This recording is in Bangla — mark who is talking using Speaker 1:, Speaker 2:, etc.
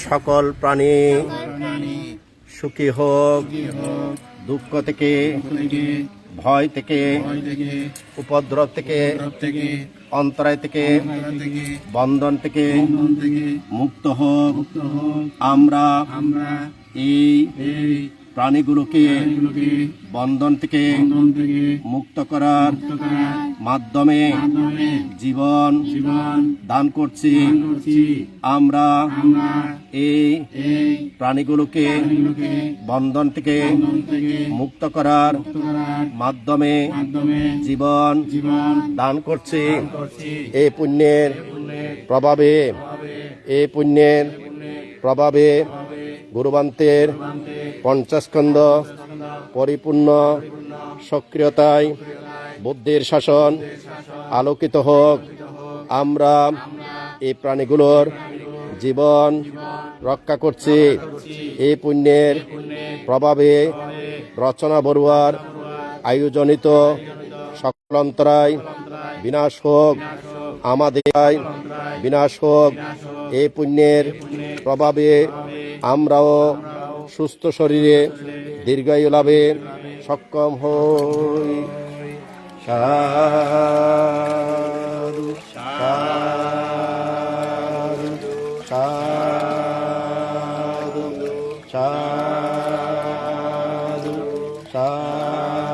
Speaker 1: সকল প্রাণী সুখী হোক, দুঃখ থেকে, ভয় থেকে, উপদ্রব থেকে, অন্তরায় থেকে, বন্ধন থেকে মুক্ত হোক। আমরা এই প্রাণীগুলোকে বন্ধন থেকে মুক্ত করার মাধ্যমে জীবন দান করছি। আমরা এই প্রাণীগুলোকে বন্ধন থেকে মুক্ত করার মাধ্যমে জীবন দান করছি। এই পুণ্যের প্রভাবে গুরুবান্তের পঞ্চস্কন্ধ পরিপূর্ণ সক্রিয়তায় বুদ্ধির শাসন আলোকিত হোক। আমরা এই প্রাণীগুলোর জীবন রক্ষা করছি। এই পুণ্যের প্রভাবে রচনা বড়ুয়ার আয়োজনিত সকল অন্তরায় বিনাশ হোক, আমাদের বিনাশ হোক। এই পুণ্যের প্রভাবে আমরাও সুস্থ শরীরে দীর্ঘায়ু লাভে সক্ষম হই। সাধু সাধু সাধু সাধু সাধু।